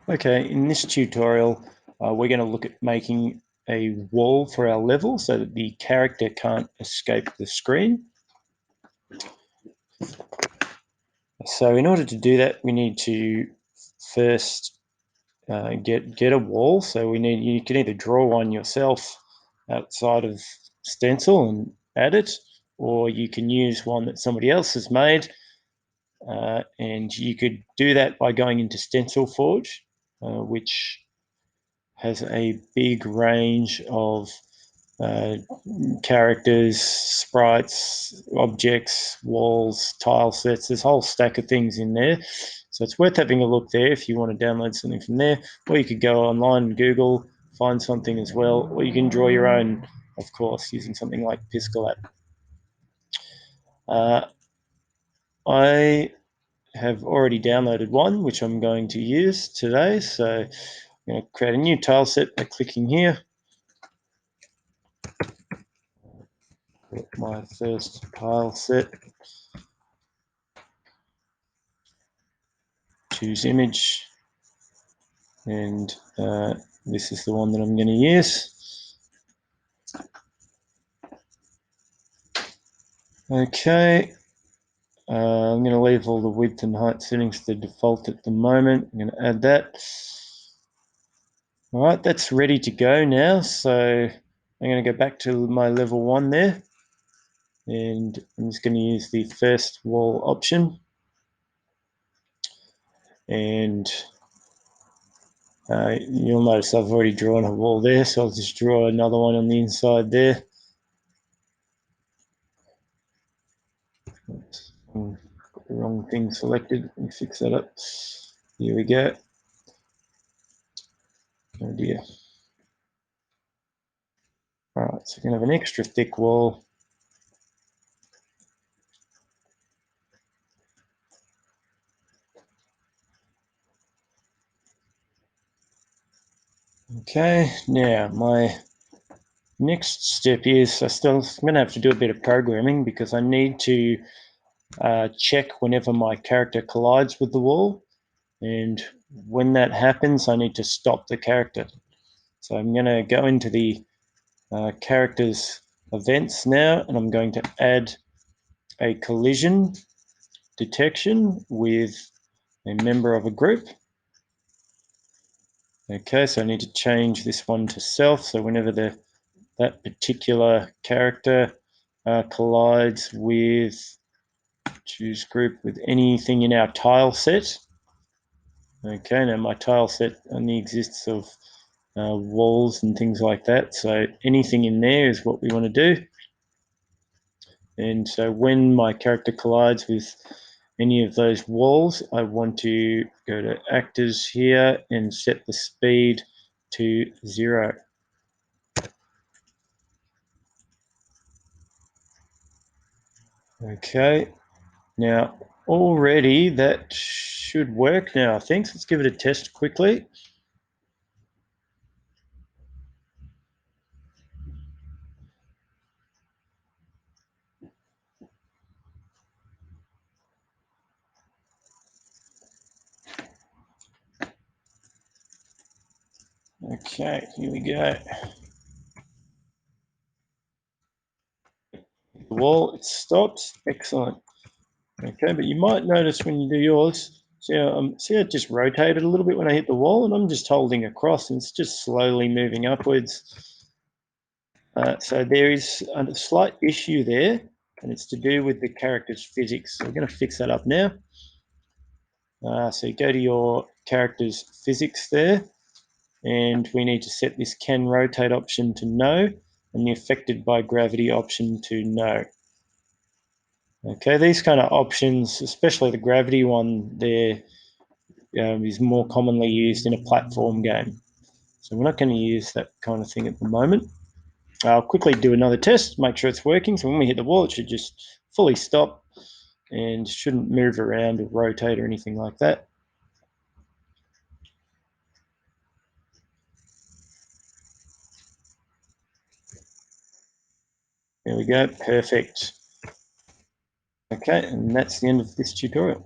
Okay, in this tutorial, we're going to look at making a wall for our level so that the character can't escape the screen. So in order to do that, we need to first get a wall. So you can either draw one yourself outside of Stencyl and add it, or you can use one that somebody else has made. And you could do that by going into Stencyl Forge, which has a big range of uh, characters, sprites, objects, walls, tile sets. There's a whole stack of things in there. So it's worth having a look there if you want to download something from there. Or you could go online and Google, find something as well. Or you can draw your own, of course, using something like Piscalat. I have already downloaded one, which I'm going to use today. So I'm going to create a new tile set by clicking here. My first tile set. Choose image, and this is the one that I'm going to use. Okay, I'm going to leave all the width and height settings to default at the moment. I'm going to add that. All right, that's ready to go now. So I'm going to go back to my level 1 there, and I'm just going to use the first wall option. And you'll notice I've already drawn a wall there, so I'll just draw another one on the inside there. Got the wrong thing selected. Let me fix that up. Here we go. Oh dear. All right, so we're going to have an extra thick wall. Okay, now my next step is I'm going to have to do a bit of programming because I need to check whenever my character collides with the wall. And when that happens, I need to stop the character. So I'm going to go into the character's events now, and I'm going to add a collision detection with a member of a group. Okay, so I need to change this one to self. So whenever that particular character collides with, choose group with anything in our tile set. Okay, now my tile set only exists of walls and things like that. So anything in there is what we want to do. And so when my character collides with any of those walls, I want to go to actors here and set the speed to 0. Okay, now already that should work now, I think. So let's give it a test quickly. Okay, here we go. The wall, it stops. Excellent. Okay, but you might notice when you do yours, see how it just rotated a little bit when I hit the wall, and I'm just holding across, and it's just slowly moving upwards. So there is a slight issue there, and it's to do with the character's physics. So we're going to fix that up now. So you go to your character's physics there, and we need to set this can rotate option to no, and the affected by gravity option to no. Okay, these kind of options, especially the gravity one there, is more commonly used in a platform game. So we're not going to use that kind of thing at the moment. I'll quickly do another test, make sure it's working. So when we hit the wall, it should just fully stop and shouldn't move around or rotate or anything like that. There we go, perfect. Okay, and that's the end of this tutorial.